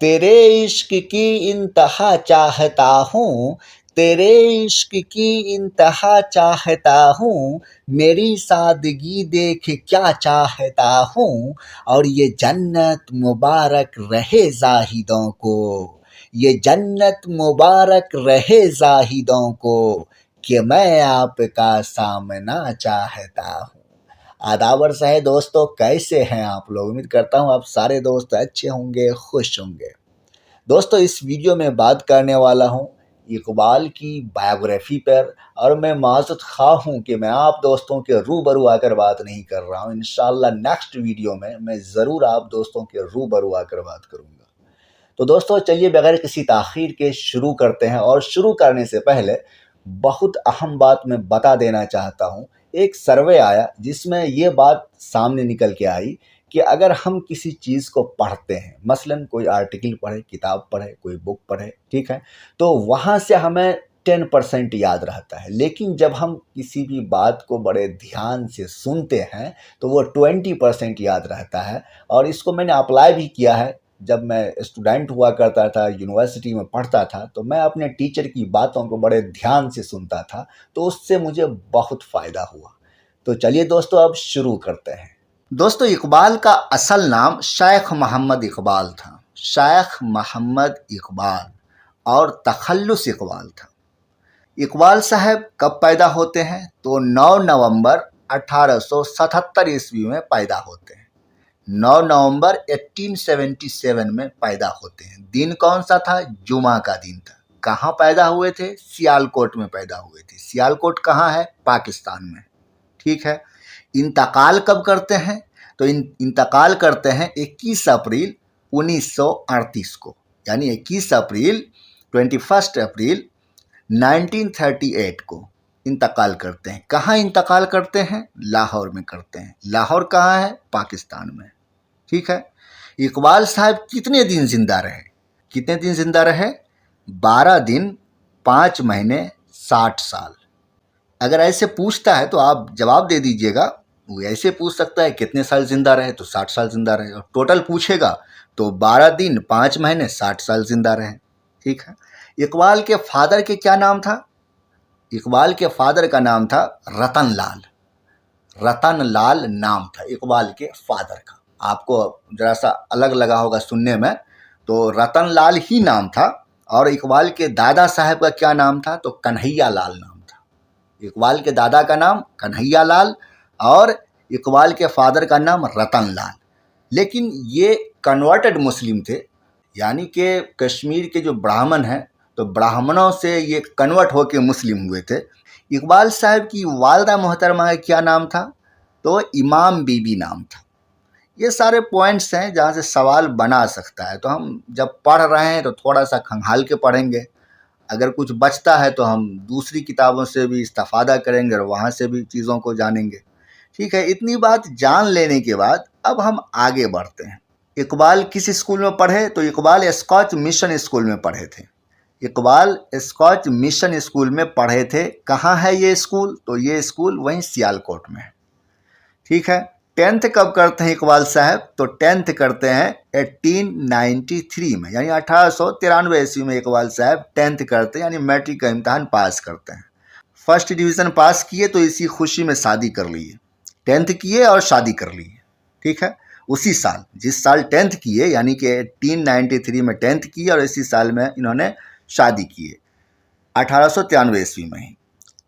تیرے عشق کی انتہا چاہتا ہوں، تیرے عشق کی انتہا چاہتا ہوں، میری سادگی دیکھ کیا چاہتا ہوں، اور یہ جنت مبارک رہے زاہدوں کو، یہ جنت مبارک رہے زاہدوں کو، کہ میں آپ کا سامنا چاہتا ہوں۔ آداب عرض ہے دوستو، کیسے ہیں آپ لوگ؟ امید کرتا ہوں آپ سارے دوست اچھے ہوں گے، خوش ہوں گے۔ دوستو اس ویڈیو میں بات کرنے والا ہوں اقبال کی بایوگرافی پر، اور میں معذرت خواہ ہوں کہ میں آپ دوستوں کے روبرو آ کر بات نہیں کر رہا ہوں۔ انشاءاللہ نیکسٹ ویڈیو میں ضرور آپ دوستوں کے روبرو آ کر بات کروں گا۔ تو دوستو چلیے بغیر کسی تاخیر کے شروع کرتے ہیں، اور شروع کرنے سے پہلے بہت اہم بات میں بتا دینا چاہتا ہوں۔ ایک سروے آیا جس میں یہ بات سامنے نکل کے آئی کہ اگر ہم کسی چیز کو پڑھتے ہیں، مثلا کوئی آرٹیکل پڑھے، کتاب پڑھے، کوئی بک پڑھے، ٹھیک ہے، تو وہاں سے ہمیں 10% یاد رہتا ہے، لیکن جب ہم کسی بھی بات کو بڑے دھیان سے سنتے ہیں تو وہ 20% یاد رہتا ہے۔ اور اس کو میں نے اپلائی بھی کیا ہے۔ جب میں اسٹوڈنٹ ہوا کرتا تھا، یونیورسٹی میں پڑھتا تھا، تو میں اپنے ٹیچر کی باتوں کو بڑے دھیان سے سنتا تھا، تو اس سے مجھے بہت فائدہ ہوا۔ تو چلیے دوستو اب شروع کرتے ہیں۔ دوستو اقبال کا اصل نام شیخ محمد اقبال تھا، شیخ محمد اقبال، اور تخلص اقبال تھا۔ اقبال صاحب کب پیدا ہوتے ہیں؟ تو 9 نومبر 1877 عیسوی میں پیدا ہوتے ہیں۔ 9 نومبر 1877 میں پیدا ہوتے ہیں۔ دن کون سا تھا؟ جمعہ کا دن تھا۔ کہاں پیدا ہوئے تھے؟ سیالکوٹ میں پیدا ہوئے تھے۔ سیالکوٹ کہاں ہے؟ پاکستان میں، ٹھیک ہے۔ انتقال کب کرتے ہیں؟ تو انتقال کرتے ہیں 21 اپریل 1938 کو، یعنی 21 اپریل 21 اپریل 1938 کو انتقال کرتے ہیں۔ کہاں انتقال کرتے ہیں؟ لاہور میں کرتے ہیں۔ لاہور کہاں ہے؟ پاکستان میں، ٹھیک ہے۔ اقبال صاحب کتنے دن زندہ رہے؟ کتنے دن زندہ رہے؟ 12 دن 5 مہینے 60 سال۔ اگر ایسے پوچھتا ہے تو آپ جواب دے دیجئے گا۔ وہ ایسے پوچھ سکتا ہے کتنے سال زندہ رہے، تو 60 سال زندہ رہے، اور ٹوٹل پوچھے گا تو 12 دن 5 مہینے 60 سال زندہ رہے، ٹھیک ہے۔ اقبال کے فادر کے کیا نام تھا؟ اقبال کے فادر کا نام تھا رتن لال۔ رتن لال نام تھا اقبال کے فادر کا۔ آپ کو ذرا سا الگ لگا ہوگا سننے میں، تو رتن لال ہی نام تھا۔ اور اقبال کے دادا صاحب کا کیا نام تھا؟ تو کنہیا لال نام تھا۔ اقبال کے دادا کا نام کنہیا لال، اور اقبال کے فادر کا نام رتن لال۔ لیکن یہ کنورٹڈ مسلم تھے، یعنی کہ کشمیر کے جو براہمن ہیں، تو براہمنوں سے یہ کنورٹ ہو کے مسلم ہوئے تھے۔ اقبال صاحب کی والدہ محترمہ کا کیا نام تھا؟ تو امام بی بی نام تھا۔ یہ سارے پوائنٹس ہیں جہاں سے سوال بنا سکتا ہے، تو ہم جب پڑھ رہے ہیں تو تھوڑا سا کھنگال کے پڑھیں گے۔ اگر کچھ بچتا ہے تو ہم دوسری کتابوں سے بھی استفادہ کریں گے اور وہاں سے بھی چیزوں کو جانیں گے، ٹھیک ہے۔ اتنی بات جان لینے کے بعد اب ہم آگے بڑھتے ہیں۔ اقبال کس اسکول میں پڑھے؟ تو اقبال اسکاچ مشن اسکول میں پڑھے تھے۔ اقبال اسکاچ مشن اسکول میں پڑھے تھے۔ کہاں ہے یہ اسکول؟ تو یہ اسکول وہیں سیالکوٹ میں ہے، ٹھیک ہے۔ 10th کب کرتے ہیں اقبال صاحب؟ تو 10th کرتے ہیں 1893 میں، یعنی 1893 عیسوی میں اقبال صاحب 10th کرتے ہیں، یعنی میٹرک کا امتحان پاس کرتے ہیں۔ فرسٹ ڈویژن پاس کیے تو اسی خوشی میں شادی کر لیے۔ 10th کیے اور شادی کر لیے، ٹھیک ہے۔ اسی سال، جس سال 10th کیے، یعنی کہ 1893 میں 10th کیے، اور اسی سال میں انہوں نے شادی کیے 1893 عیسوی میں ہی۔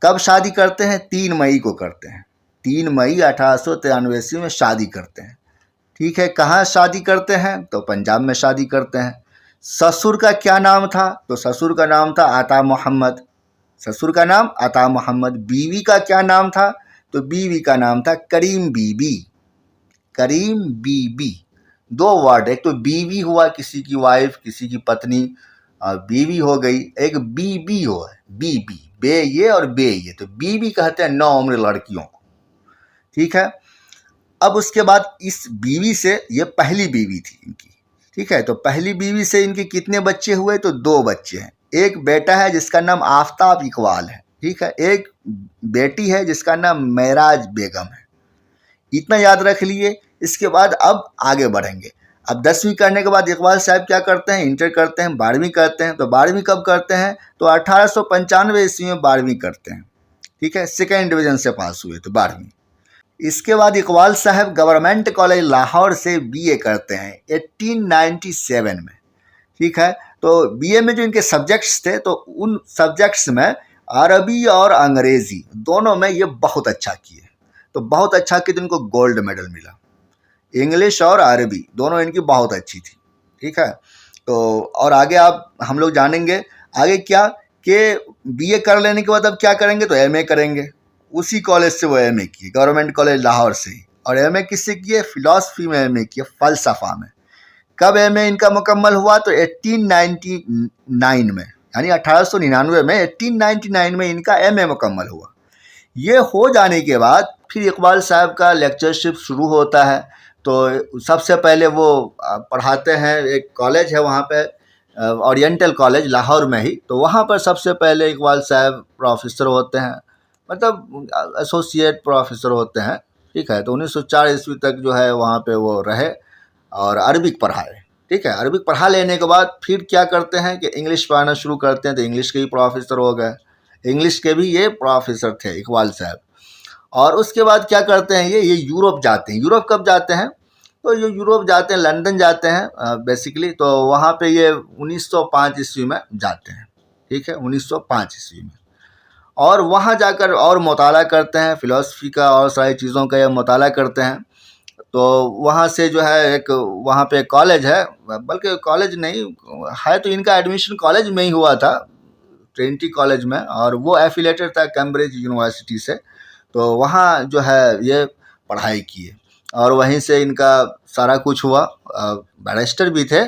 کب شادی کرتے ہیں؟ 3 مئی کو کرتے ہیں۔ 3 مئی 1893 عیسوی میں شادی کرتے ہیں، ٹھیک ہے۔ کہاں شادی کرتے ہیں؟ تو پنجاب میں شادی کرتے ہیں۔ سسر کا کیا نام تھا؟ تو سسر کا نام تھا عطا محمد۔ سسر کا نام عطا محمد۔ بیوی کا کیا نام تھا؟ تو بیوی کا نام تھا Karim Bibi. Karim Bibi, 2 word, ایک تو بیوی ہوا کسی کی وائف، کسی کی پتنی، اور بیوی ہو گئی، ایک بی بی ہو ہے، بی بی، بے یہ اور بے یہ، تو بی بی کہتے ہیں 9 عمر لڑکیوں کو، ٹھیک ہے۔ اب اس کے بعد اس بیوی سے، یہ پہلی بیوی تھی ان کی، ٹھیک ہے، تو پہلی بیوی سے ان کے کتنے بچے ہوئے؟ تو 2 بچے ہیں۔ ایک بیٹا ہے جس کا نام آفتاب اقبال ہے، ٹھیک ہے۔ ایک بیٹی ہے جس کا نام معراج بیگم ہے۔ اتنا یاد رکھ لیے۔ اس کے بعد اب آگے بڑھیں گے۔ اب 10ویں کرنے کے بعد اقبال صاحب کیا کرتے ہیں؟ انٹر کرتے ہیں، 12ویں کرتے ہیں. تو 12ویں کب کرتے ہیں؟ تو 1895 عیسوی میں 12ویں کرتے ہیں. ٹھیک ہے، سیکنڈ ڈویژن سے پاس ہوئے تو 12ویں. اس کے بعد اقبال صاحب گورنمنٹ کالج لاہور سے BA کرتے ہیں 1897 میں. ٹھیک ہے، تو BA میں جو ان کے سبجیکٹس تھے تو ان سبجیکٹس میں عربی اور انگریزی دونوں میں یہ بہت اچھا کیے. تو بہت اچھا کیے تو ان کو گولڈ میڈل ملا. انگلش اور عربی دونوں ان کی بہت اچھی تھی. ٹھیک ہے، تو اور آگے ہم لوگ جانیں گے آگے کیا کہ BA کر لینے کے بعد اب کیا کریں گے؟ تو MA کریں گے. اسی کالج سے وہ MA کیے، گورنمنٹ کالج لاہور سے ہی. اور MA کس سے کیے؟ فلاسفی میں MA کیے، فلسفہ میں. کب MA ان کا مکمل ہوا؟ تو 1899 میں، یعنی 1899 میں 1899 میں ان کا MA مکمل ہوا. یہ ہو جانے کے بعد پھر اقبال صاحب کا لیکچرشپ شروع ہوتا ہے. تو سب سے پہلے وہ پڑھاتے ہیں، ایک کالج ہے وہاں پہ اورینٹل کالج لاہور میں ہی. تو وہاں پر سب سے پہلے اقبال صاحب پروفیسر ہوتے ہیں، مطلب ایسوسیٹ پروفیسر ہوتے ہیں. ٹھیک ہے، تو 1904 عیسوی تک جو ہے وہاں پہ وہ رہے اور عربک پڑھائے. ٹھیک ہے، عربک پڑھا لینے کے بعد پھر کیا کرتے ہیں کہ انگلش پڑھانا شروع کرتے ہیں. تو انگلش کے بھی پروفیسر ہو گئے، انگلش کے بھی یہ پروفیسر تھے اقبال صاحب. اور اس کے بعد کیا کرتے ہیں یہ یورپ جاتے ہیں. یورپ کب جاتے ہیں؟ تو یہ یورپ جاتے ہیں، لندن جاتے ہیں بیسیکلی. تو وہاں پہ یہ 1905 عیسوی میں جاتے ہیں. ٹھیک ہے، 1905 عیسوی میں. اور وہاں جا کر اور مطالعہ کرتے ہیں فلاسفی کا اور ساری چیزوں کا یہ مطالعہ کرتے ہیں. تو وہاں سے جو ہے ایک وہاں پہ کالج ہے، بلکہ کالج نہیں ہے تو ان کا ایڈمیشن کالج میں ہی ہوا تھا، ٹرینٹی کالج میں. اور وہ ایفیلیٹڈ تھا کیمبرج یونیورسٹی سے. تو وہاں جو ہے یہ پڑھائی کیے اور وہیں سے ان کا سارا کچھ ہوا. بیرسٹر بھی تھے.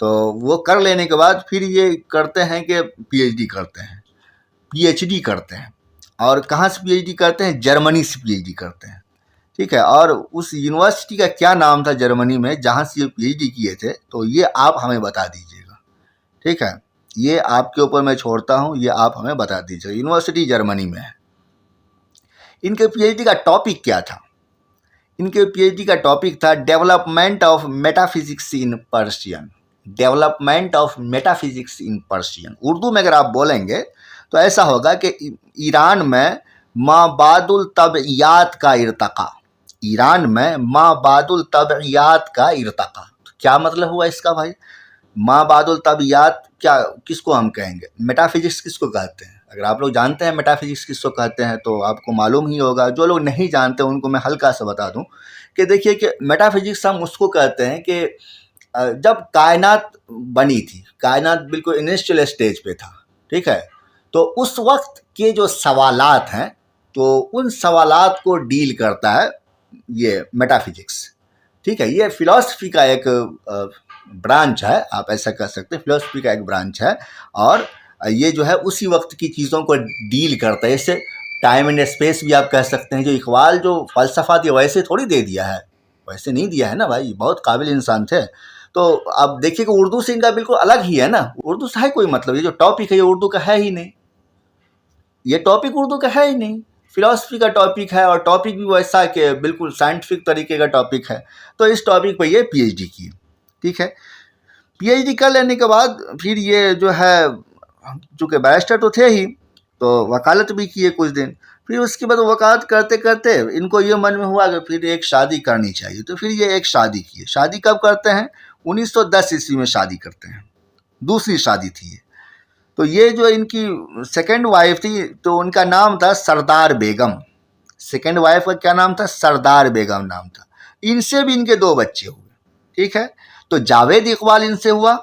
تو وہ کر لینے کے بعد پھر یہ کرتے ہیں کہ PhD کرتے ہیں، PhD کرتے ہیں. اور کہاں سے PhD کرتے ہیں؟ جرمنی سے PhD کرتے ہیں. ٹھیک ہے، اور اس یونیورسٹی کا کیا نام تھا جرمنی میں جہاں سے یہ PhD کیے تھے؟ تو یہ آپ ہمیں بتا دیجیے گا. ٹھیک ہے، یہ آپ کے اوپر میں چھوڑتا ہوں، یہ آپ ہمیں بتا دیجیے گا. یونیورسٹی جرمنی میں ہے. ان کے PhD کا ٹاپک کیا تھا؟ ان کے PhD کا ٹاپک تھا development of meta physics in Persian. Development of meta physics in Persian. Urdu میں اگر آپ بولیں گے تو ایسا ہوگا کہ ایران میں مابعد الطبعیات کا ارتقاء. ایران میں مابعد الطبعیات کا ارتقاء. کیا مطلب ہوا اس کا بھائی؟ مابعد الطبعیات کیا، کس کو ہم کہیں گے؟ میٹا فزکس کس کو کہتے ہیں؟ اگر آپ لوگ جانتے ہیں میٹا فزکس کس کو کہتے ہیں تو آپ کو معلوم ہی ہوگا. جو لوگ نہیں جانتے ان کو میں ہلکا سا بتا دوں کہ دیکھیے کہ میٹا فزکس ہم اس کو کہتے ہیں کہ جب کائنات بنی تھی، کائنات بالکل انیشیل اسٹیج پہ تھا. ٹھیک ہے، تو اس وقت کے جو سوالات ہیں تو ان سوالات کو ڈیل کرتا ہے یہ میٹا فزکس. ٹھیک ہے، یہ فلاسفی کا ایک برانچ ہے، آپ ایسا کہہ سکتے ہیں، فلاسفی کا ایک برانچ ہے. اور یہ جو ہے اسی وقت کی چیزوں کو ڈیل کرتا ہے. اسے ٹائم اینڈ اسپیس بھی آپ کہہ سکتے ہیں. جو اقبال جو فلسفہ دیا ویسے تھوڑی دے دیا ہے، ویسے نہیں دیا ہے نا بھائی، بہت قابل انسان تھے. تو اب دیکھیے کہ اردو سے ان کا بالکل الگ ہی ہے نا. اردو سے ہے کوئی مطلب، یہ جو ٹاپک ہے یہ اردو کا ہے ہی نہیں. یہ ٹاپک اردو کا ہے ہی نہیں، فلاسفی کا ٹاپک ہے. اور ٹاپک بھی ویسا کہ بالکل سائنٹیفک طریقے کا ٹاپک ہے. تو اس ٹاپک پہ یہ PhD کی. ٹھیک ہے، PhD کر لینے کے بعد پھر یہ جو ہے چونکہ بیرسٹر تو تھے ہی تو وکالت بھی کیے کچھ دن. پھر اس کے بعد وکالت کرتے کرتے ان کو یہ من میں ہوا کہ پھر ایک شادی کرنی چاہیے. تو پھر یہ ایک شادی کیے. شادی کب کرتے ہیں؟ 1910 عیسوی میں شادی کرتے ہیں. دوسری شادی تھی یہ. تو یہ جو ان کی سیکنڈ وائف تھی تو ان کا نام تھا سردار بیگم. سیکنڈ وائف کا کیا نام تھا؟ سردار بیگم نام تھا. ان سے بھی ان کے 2 بچے ہوئے. ٹھیک ہے، تو جاوید اقبال ان سے ہوا.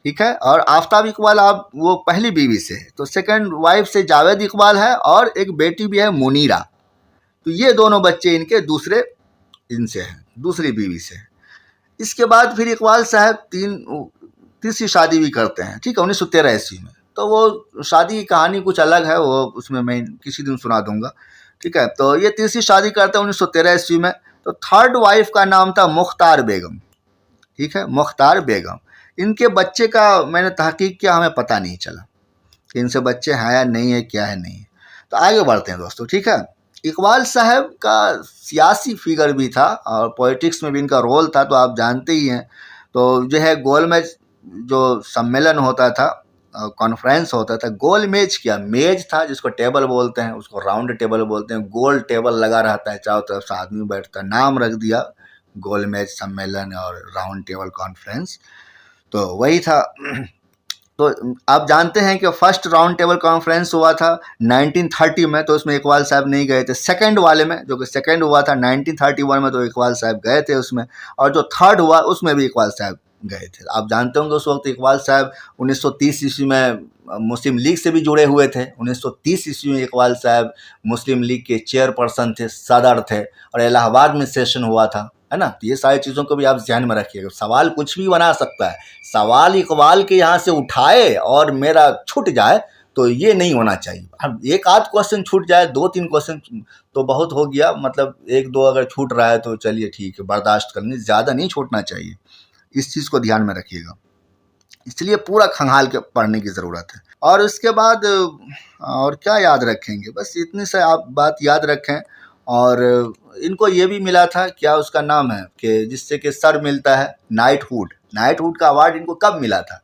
ٹھیک ہے، اور آفتاب اقبال آپ وہ پہلی بیوی سے ہے. تو سیکنڈ وائف سے جاوید اقبال ہے اور ایک بیٹی بھی ہے منیرہ. تو یہ دونوں بچے ان کے دوسرے ان سے ہیں، دوسری بیوی سے. اس کے بعد پھر اقبال صاحب تیسری شادی بھی کرتے ہیں. ٹھیک ہے، 1913 عیسوی میں. تو وہ شادی کی کہانی کچھ الگ ہے، وہ اس میں کسی دن سنا دوں گا. ٹھیک ہے، تو یہ تیسری شادی کرتے ہیں 1913 عیسوی میں. تو تھرڈ وائف کا نام تھا مختار بیگم. ٹھیک ہے، مختار بیگم. ان کے بچے کا میں نے تحقیق کیا، ہمیں پتہ نہیں چلا کہ ان سے بچے ہیں یا نہیں ہے، کیا ہے نہیں ہے. تو آگے بڑھتے ہیں دوستو. ٹھیک ہے، اقبال صاحب کا سیاسی فگر بھی تھا اور پولیٹکس میں بھی ان کا رول تھا، تو آپ جانتے ہی ہیں. تو جو ہے گول میز جو سمیلن ہوتا تھا، کانفرنس ہوتا تھا، گول میز کیا میز تھا جس کو ٹیبل بولتے ہیں، اس کو راؤنڈ ٹیبل بولتے ہیں، گول ٹیبل لگا رہتا ہے، چاروں طرف سے آدمی بیٹھتا ہے، نام رکھ دیا گول میز سمیلن اور راؤنڈ ٹیبل کانفرنس، تو وہی تھا۔ تو آپ جانتے ہیں کہ فرسٹ راؤنڈ ٹیبل کانفرنس ہوا تھا 1930 میں، تو اس میں اقبال صاحب نہیں گئے تھے۔ سیکنڈ والے میں جو کہ سیکنڈ ہوا تھا 1931 میں، تو اقبال صاحب گئے تھے اس میں، اور جو تھرڈ ہوا اس میں بھی اقبال صاحب گئے تھے۔ آپ جانتے ہوں گے اس وقت اقبال صاحب 1930 عیسوی میں مسلم لیگ سے بھی جڑے ہوئے تھے۔ 1930 عیسوی میں اقبال صاحب مسلم لیگ کے چیئر پرسن تھے، صدر تھے، اور الہ آباد میں سیشن ہوا تھا، ہے نا۔ یہ ساری چیزوں کو بھی آپ ذہن میں رکھیے گا۔ سوال کچھ بھی بنا سکتا ہے، سوال اقبال کے یہاں سے اٹھائے اور میرا چھٹ جائے تو یہ نہیں ہونا چاہیے۔ اب ایک آدھ کوشچن چھوٹ جائے، 2-3 کوشچن تو بہت ہو گیا، مطلب 1-2 اگر چھوٹ رہا ہے تو چلیے ٹھیک ہے، برداشت کرنی، زیادہ نہیں چھوٹنا چاہیے۔ اس چیز کو دھیان میں رکھیے گا، اس لیے پورا کھنگال کے پڑھنے کی ضرورت ہے۔ اور اس کے بعد اور کیا یاد رکھیں گے، بس اتنی سے آپ بات یاد رکھیں۔ اور ان کو یہ بھی ملا تھا، کیا اس کا نام ہے، کہ جس سے کہ سر ملتا ہے، نائٹ ہوڈ کا ایوارڈ ان کو کب ملا تھا؟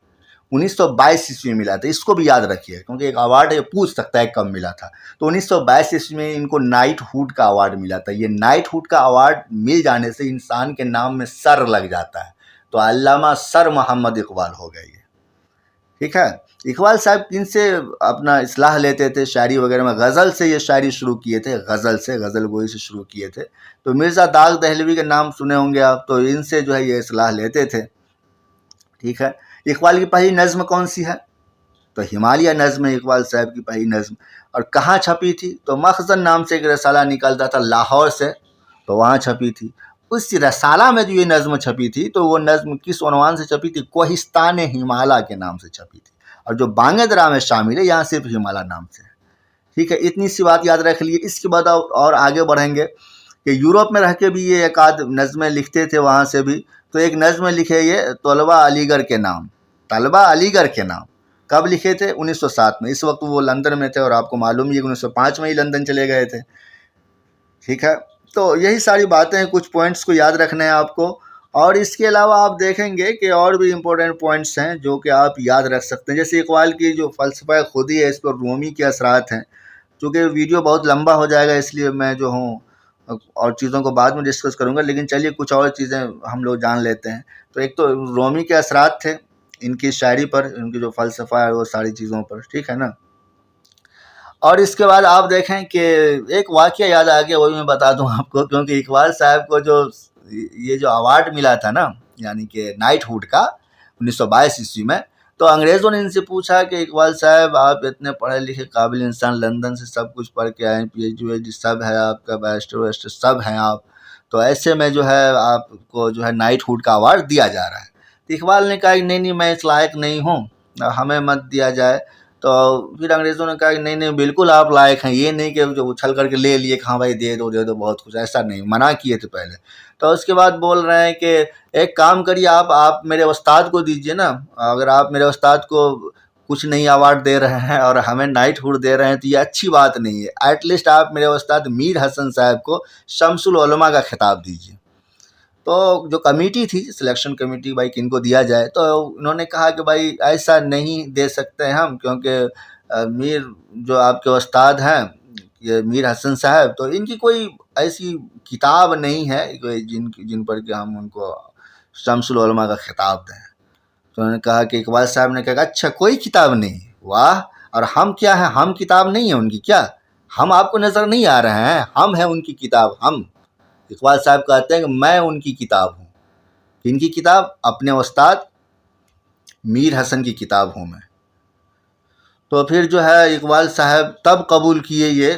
1922 عیسوی میں ملا تھا۔ اس کو بھی یاد رکھیے، کیونکہ ایک ایوارڈ ہے، پوچھ سکتا ہے کب ملا تھا۔ تو 1922 عیسوی میں ان کو نائٹ ہوڈ کا ایوارڈ ملا تھا۔ یہ نائٹ ہوڈ کا ایوارڈ مل جانے سے انسان کے نام میں سر لگ جاتا ہے، تو علامہ سر محمد اقبال ہو گئے یہ، ٹھیک ہے۔ اقبال صاحب ان سے اپنا اصلاح لیتے تھے شاعری وغیرہ میں، غزل سے یہ شاعری شروع کیے تھے، غزل گوئی سے شروع کیے تھے۔ تو مرزا داغ دہلوی کے نام سنے ہوں گے آپ، تو ان سے جو ہے یہ اصلاح لیتے تھے، ٹھیک ہے۔ اقبال کی پہلی نظم کون سی ہے؟ تو ہمالیہ نظم ہے اقبال صاحب کی پہلی نظم۔ اور کہاں چھپی تھی؟ تو مخزن نام سے ایک رسالہ نکلتا تھا لاہور سے، تو وہاں چھپی تھی۔ اس رسالہ میں جو یہ نظم چھپی تھی، تو وہ نظم کس عنوان سے چھپی تھی؟ کوہستان ہمالیہ کے نام سے چھپی تھی۔ اور جو بانگ درا میں شامل ہے، یہاں صرف ہمالیہ نام سے ہے، ٹھیک ہے۔ اتنی سی بات یاد رکھ لیے۔ اس کے بعد اور آگے بڑھیں گے کہ یورپ میں رہ کے بھی یہ ایک آدھ نظمیں لکھتے تھے وہاں سے بھی۔ تو ایک نظم لکھے یہ طلبہ علی گڑھ کے نام، کب لکھے تھے؟ 1907 میں۔ اس وقت وہ لندن میں تھے، اور آپ کو معلوم ہی ہے کہ 1905 میں ہی لندن چلے گئے تھے، ٹھیک ہے۔ تو یہی ساری باتیں ہیں، کچھ پوائنٹس کو یاد رکھنا ہے آپ کو۔ اور اس کے علاوہ آپ دیکھیں گے کہ اور بھی امپورٹنٹ پوائنٹس ہیں جو کہ آپ یاد رکھ سکتے ہیں، جیسے اقبال کی جو فلسفہ خودی ہے، اس پر رومی کے اثرات ہیں۔ چونکہ ویڈیو بہت لمبا ہو جائے گا، اس لیے میں جو ہوں اور چیزوں کو بعد میں ڈسکس کروں گا، لیکن چلیے کچھ اور چیزیں ہم لوگ جان لیتے ہیں۔ تو ایک تو رومی کے اثرات تھے ان کی شاعری پر، ان کی جو فلسفہ ہے وہ ساری چیزوں پر، ٹھیک ہے نا۔ اور اس کے بعد آپ دیکھیں کہ ایک واقعہ یاد آ گیا، وہی میں بتا دوں آپ کو، کیونکہ اقبال صاحب کو جو یہ جو ایوارڈ ملا تھا نا، یعنی کہ نائٹ ہوڈ کا 1922 عیسوی میں، تو انگریزوں نے ان سے پوچھا کہ اقبال صاحب آپ اتنے پڑھے لکھے قابل انسان، لندن سے سب کچھ پڑھ کے آئے، پی ایچ ڈی سب ہے آپ کا، بیرسٹر سب ہیں آپ، تو ایسے میں جو ہے آپ کو جو ہے نائٹ ہوڈ کا ایوارڈ دیا جا رہا ہے۔ تو اقبال نے کہا کہ نہیں میں اس لائق نہیں ہوں، ہمیں مت دیا جائے۔ تو پھر انگریزوں نے کہا کہ نہیں بالکل آپ لائق ہیں، یہ نہیں کہ جو اچھل کر کے لے لیے کہ ہاں بھائی دے دو بہت کچھ، ایسا نہیں، منع کیے تھے پہلے۔ تو اس کے بعد بول رہے ہیں کہ ایک کام کریے، آپ میرے استاد کو دیجئے نا، اگر آپ میرے استاد کو کچھ نہیں ایوارڈ دے رہے ہیں اور ہمیں نائٹ ہوڈ دے رہے ہیں تو یہ اچھی بات نہیں ہے، ایٹ لیسٹ آپ میرے استاد میر حسن صاحب کو شمس العلماء کا خطاب دیجئے۔ تو جو کمیٹی تھی، سلیکشن کمیٹی، بھائی کن کو دیا جائے، تو انہوں نے کہا کہ بھائی ایسا نہیں دے سکتے ہم، کیونکہ میر جو آپ کے استاد ہیں یہ میر حسن صاحب، تو ان کی کوئی ایسی کتاب نہیں ہے جن پر کہ ہم ان کو شمس العلماء کا خطاب دیں۔ تو انہوں نے کہا کہ اقبال صاحب نے کہا اچھا کوئی کتاب نہیں، واہ، اور ہم کیا ہیں، ہم کتاب نہیں ہیں ان کی کیا؟ ہم آپ کو نظر نہیں آ رہے ہیں؟ ہم ہیں ان کی کتاب، ہم۔ اقبال صاحب کہتے ہیں کہ میں ان کی کتاب ہوں۔ ان کی کتاب؟ اپنے استاد میر حسن کی کتاب ہوں میں۔ تو پھر جو ہے اقبال صاحب تب قبول کیے یہ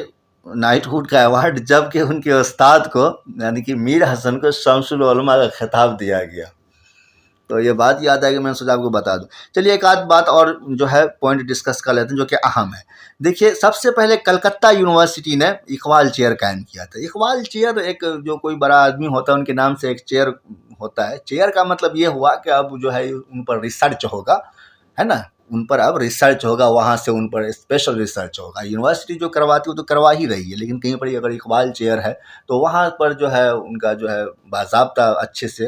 نائٹ ہوڈ کا ایوارڈ جب کہ ان کے استاد کو یعنی کہ میر حسن کو شمس العلماء کا خطاب دیا گیا۔ تو یہ بات یاد ہے کہ میں نے سوچا آپ کو بتا دوں۔ چلیے ایک آدھ بات اور جو ہے پوائنٹ ڈسکس کر لیتے ہیں جو کہ اہم ہے۔ دیکھیے سب سے پہلے کلکتہ یونیورسٹی نے اقبال چیئر قائم کیا تھا۔ اقبال چیئر ایک جو کوئی بڑا آدمی ہوتا ہے ان کے نام سے ایک چیئر ہوتا ہے۔ چیئر کا مطلب یہ ہوا کہ اب جو ہے ان پر ریسرچ ہوگا، ہے نا، ان پر اب ریسرچ ہوگا، وہاں سے ان پر اسپیشل ریسرچ ہوگا۔ یونیورسٹی جو کرواتی وہ تو کروا ہی رہی ہے، لیکن کہیں پر اگر اقبال چیئر ہے تو وہاں پر جو ہے ان کا جو ہے باضابطہ اچھے سے